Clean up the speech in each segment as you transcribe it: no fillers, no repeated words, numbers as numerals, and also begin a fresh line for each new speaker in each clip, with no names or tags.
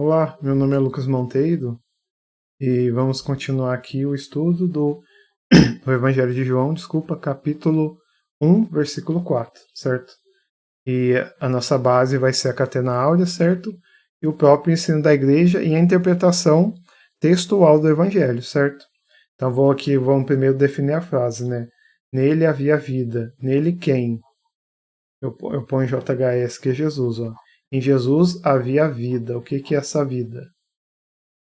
Olá, meu nome é Lucas Monteiro e vamos continuar aqui o estudo do Evangelho de João, capítulo 1, versículo 4, certo? E a nossa base vai ser a catena áurea, certo? E o próprio ensino da igreja e a interpretação textual do Evangelho, certo? Então vamos primeiro definir a frase, né? Nele havia vida. Nele quem? Eu ponho JHS, que é Jesus, ó. Em Jesus havia vida. O que é essa vida?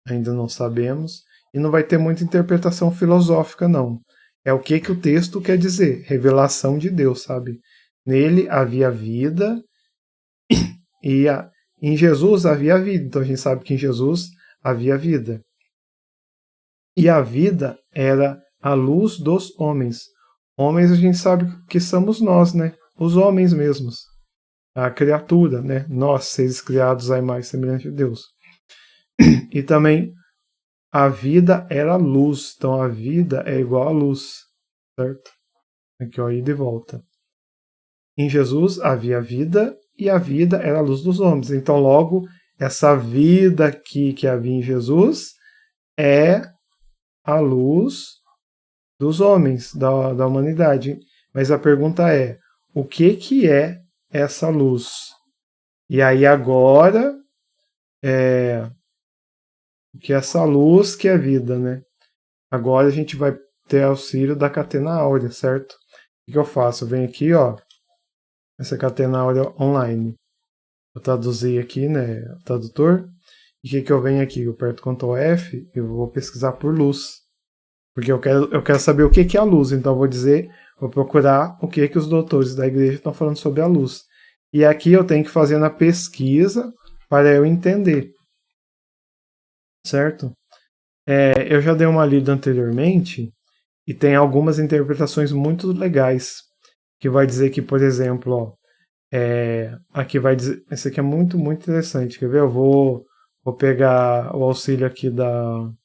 Ainda não sabemos. E não vai ter muita interpretação filosófica, não. É o que o texto quer dizer. Revelação de Deus, sabe? Nele havia vida e em Jesus havia vida. Então a gente sabe que em Jesus havia vida. E a vida era a luz dos homens. Homens a gente sabe que somos nós, né? Os homens mesmos. A criatura, né? Nós, seres criados à imagem e semelhança de Deus. E também a vida era luz. Então a vida é igual à luz. Certo? Aqui, ó, ida e volta. Em Jesus havia vida e a vida era a luz dos homens. Então, logo, essa vida aqui que havia em Jesus é a luz dos homens, da humanidade. Mas a pergunta é, o que é essa luz? E aí agora, o que é essa luz que é vida, né? Agora a gente vai ter auxílio da catena áurea, certo? O que eu faço? Eu venho aqui, ó, essa catena áurea online. Eu traduzi aqui, né, o tradutor. E o que eu venho aqui? Eu aperto Ctrl F e eu vou pesquisar por luz. Porque eu quero saber o que é a luz. Então eu vou procurar o que os doutores da igreja estão falando sobre a luz. E aqui eu tenho que fazer na pesquisa para eu entender. Certo? Eu já dei uma lida anteriormente e tem algumas interpretações muito legais. Que vai dizer que, por exemplo, ó, aqui vai dizer. Esse aqui é muito, muito interessante. Quer ver? Eu vou pegar o auxílio aqui do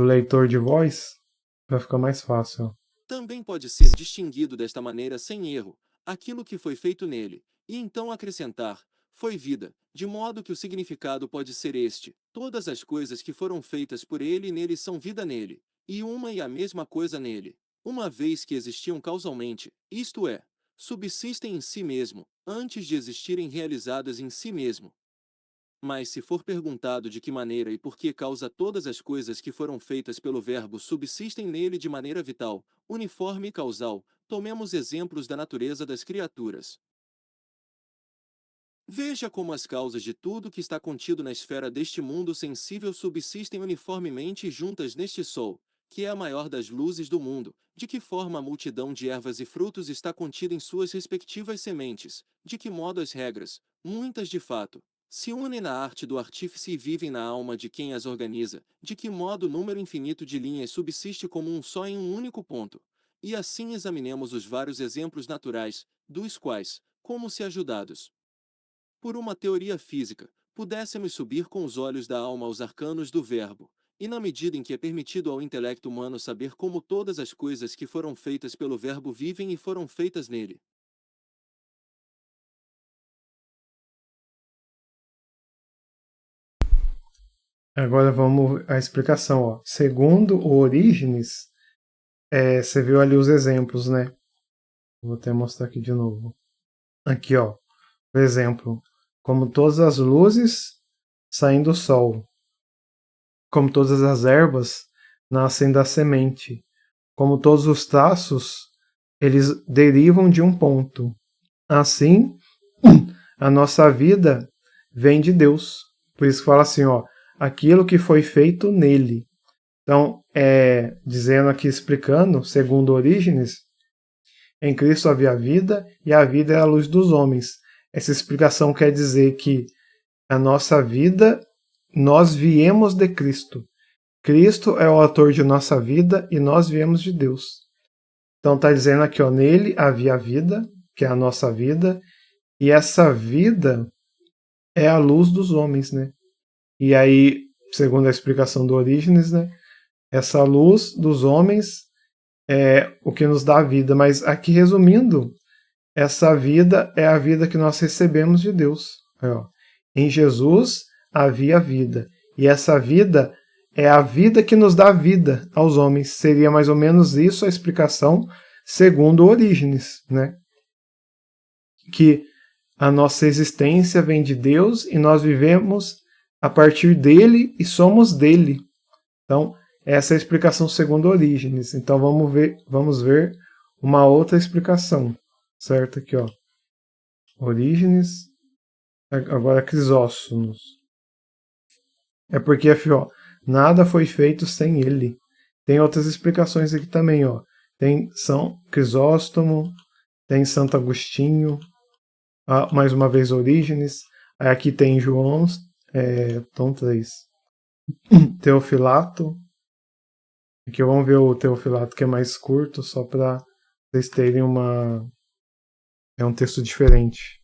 leitor de voz para ficar mais fácil.
Também pode ser distinguido desta maneira sem erro, aquilo que foi feito nele, e então acrescentar, foi vida, de modo que o significado pode ser este: todas as coisas que foram feitas por ele e nele são vida nele, e uma e a mesma coisa nele, uma vez que existiam causalmente, isto é, subsistem em si mesmo, antes de existirem realizadas em si mesmo. Mas se for perguntado de que maneira e por que causa todas as coisas que foram feitas pelo Verbo subsistem nele de maneira vital, uniforme e causal, tomemos exemplos da natureza das criaturas. Veja como as causas de tudo que está contido na esfera deste mundo sensível subsistem uniformemente juntas neste Sol, que é a maior das luzes do mundo, de que forma a multidão de ervas e frutos está contida em suas respectivas sementes, de que modo as regras, muitas de fato, se unem na arte do artífice e vivem na alma de quem as organiza, de que modo o número infinito de linhas subsiste como um só em um único ponto. E assim examinemos os vários exemplos naturais, dos quais, como se ajudados por uma teoria física, pudéssemos subir com os olhos da alma aos arcanos do Verbo, e na medida em que é permitido ao intelecto humano saber como todas as coisas que foram feitas pelo Verbo vivem e foram feitas nele.
Agora vamos à explicação. Ó. Segundo o Orígenes, você viu ali os exemplos, né? Vou até mostrar aqui de novo. Aqui, ó. Por exemplo, como todas as luzes saem do sol, como todas as ervas nascem da semente, como todos os traços, eles derivam de um ponto. Assim, a nossa vida vem de Deus. Por isso que fala assim, ó, aquilo que foi feito nele. Então, dizendo aqui, explicando, segundo Orígenes, em Cristo havia vida e a vida é a luz dos homens. Essa explicação quer dizer que a nossa vida, nós viemos de Cristo. Cristo é o autor de nossa vida e nós viemos de Deus. Então está dizendo aqui, ó, nele havia vida, que é a nossa vida, e essa vida é a luz dos homens, né? E aí, segundo a explicação do Orígenes, né, essa luz dos homens é o que nos dá a vida. Mas aqui, resumindo, essa vida é a vida que nós recebemos de Deus. Aí, ó, em Jesus havia vida. E essa vida é a vida que nos dá vida aos homens. Seria mais ou menos isso a explicação segundo Orígenes, né? Que a nossa existência vem de Deus e nós vivemos a partir dele e somos dele. Então, essa é a explicação segundo Orígenes. Então, vamos ver uma outra explicação, certo? Aqui, ó. Orígenes, agora Crisóstomo. É porque, ó, nada foi feito sem ele. Tem outras explicações aqui também, ó. Tem São Crisóstomo, tem Santo Agostinho, mais uma vez Orígenes. Aqui tem João, Tom 3. Teofilato. Aqui vamos ver o Teofilato, que é mais curto, só para vocês terem uma... É um texto diferente.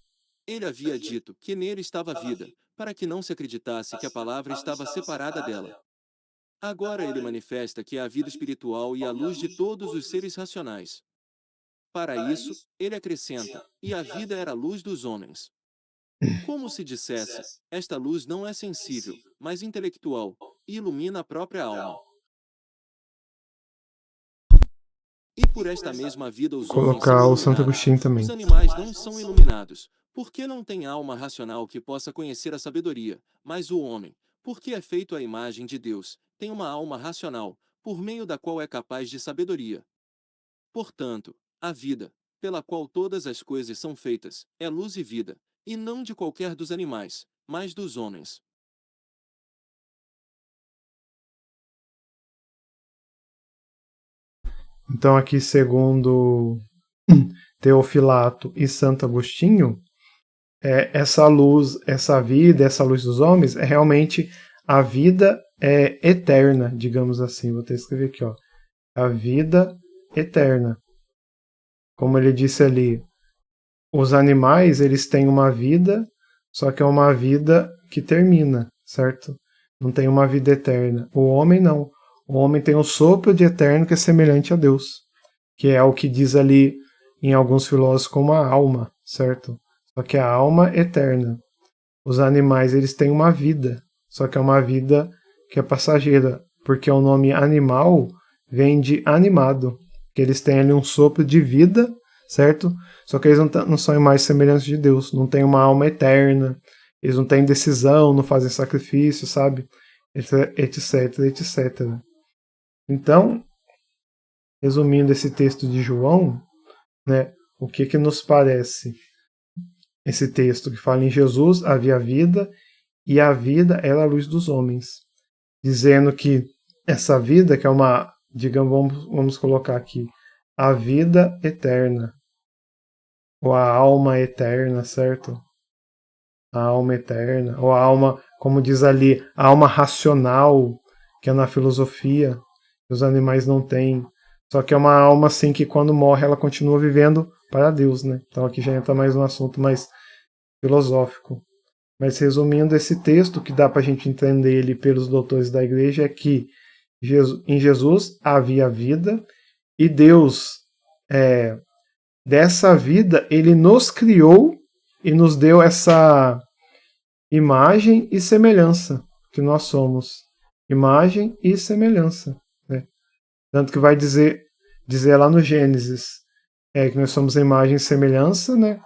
Ele havia dito que nele estava a vida, para que não se acreditasse que a palavra estava separada dela. Agora ele manifesta que é a vida espiritual e a luz de todos os seres racionais. Para isso, ele acrescenta, e a vida era a luz dos homens. Como se dissesse, esta luz não é sensível, mas intelectual, e ilumina a própria alma. E por esta mesma vida os homens
Colocar
são
o Santo
iluminados.
Agostinho também.
Os animais não são iluminados, porque não têm alma racional que possa conhecer a sabedoria, mas o homem, porque é feito à imagem de Deus, tem uma alma racional, por meio da qual é capaz de sabedoria. Portanto, a vida, pela qual todas as coisas são feitas, é luz e vida, e não de qualquer dos animais, mas dos homens.
Então aqui, segundo Teofilato e Santo Agostinho, essa luz, essa vida, essa luz dos homens, é realmente a vida eterna, digamos assim. Vou até escrever aqui, ó. A vida eterna. Como ele disse ali, os animais, eles têm uma vida, só que é uma vida que termina, certo? Não tem uma vida eterna. O homem não. O homem tem um sopro de eterno que é semelhante a Deus, que é o que diz ali em alguns filósofos como a alma, certo? Só que a alma é eterna. Os animais, eles têm uma vida, só que é uma vida que é passageira, porque o nome animal vem de animado, que eles têm ali um sopro de vida, certo? Só que eles não são imagens semelhantes de Deus, não têm uma alma eterna, eles não têm decisão, não fazem sacrifício, sabe? Etc, etc. Então, resumindo esse texto de João, né, o que nos parece esse texto que fala em Jesus havia vida e a vida era a luz dos homens, dizendo que essa vida, que é uma, digamos, vamos colocar aqui, a vida eterna, ou a alma eterna, certo? A alma eterna, ou a alma, como diz ali, a alma racional, que é na filosofia, que os animais não têm. Só que é uma alma assim que quando morre ela continua vivendo para Deus, né? Então aqui já entra mais um assunto mais filosófico. Mas resumindo esse texto, que dá para a gente entender ele pelos doutores da igreja, é que em Jesus havia vida e Deus, dessa vida, ele nos criou e nos deu essa imagem e semelhança que nós somos. Imagem e semelhança. Né? Tanto que vai dizer lá no Gênesis que nós somos a imagem e semelhança, né?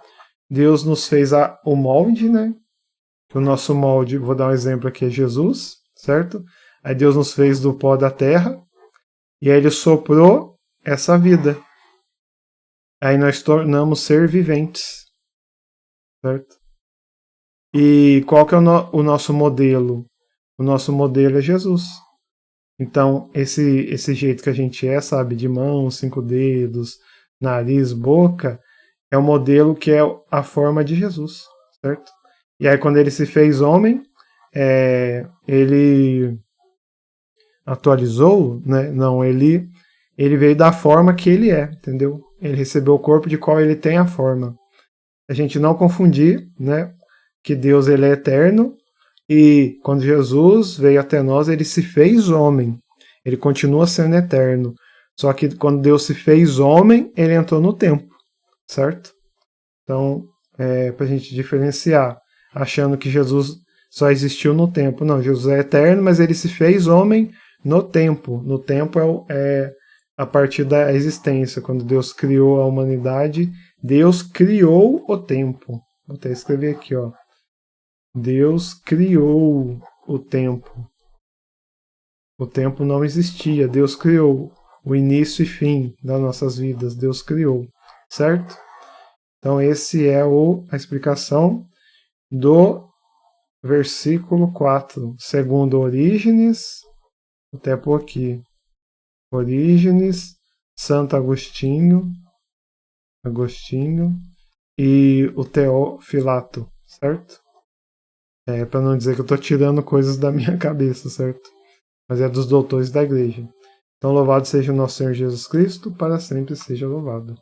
Deus nos fez o molde, né? O nosso molde, vou dar um exemplo aqui, é Jesus, certo? Aí Deus nos fez do pó da terra e aí ele soprou essa vida. Aí nós tornamos ser viventes, certo? E qual que é o nosso modelo? O nosso modelo é Jesus. Então, esse jeito que a gente sabe, de mãos, 5 dedos, nariz, boca, é o modelo que é a forma de Jesus, certo? E aí, quando ele se fez homem, ele atualizou, né? Não, ele veio da forma que ele é, entendeu? Ele recebeu o corpo de qual ele tem a forma. A gente não confundir, né? Que Deus ele é eterno e quando Jesus veio até nós, ele se fez homem. Ele continua sendo eterno. Só que quando Deus se fez homem, ele entrou no tempo, certo? Então, para a gente diferenciar, achando que Jesus só existiu no tempo. Não, Jesus é eterno, mas ele se fez homem no tempo. No tempo é a partir da existência. Quando Deus criou a humanidade, Deus criou o tempo. Vou até escrever aqui, ó. Deus criou o tempo. O tempo não existia, Deus criou. O início e fim das nossas vidas, Deus criou. Certo? Então, esse é a explicação do versículo 4. Segundo Orígenes, vou até pôr aqui. Orígenes, Santo Agostinho e o Teofilato, certo? Para não dizer que eu estou tirando coisas da minha cabeça, certo? Mas é dos doutores da igreja. Então, louvado seja o nosso Senhor Jesus Cristo, para sempre seja louvado.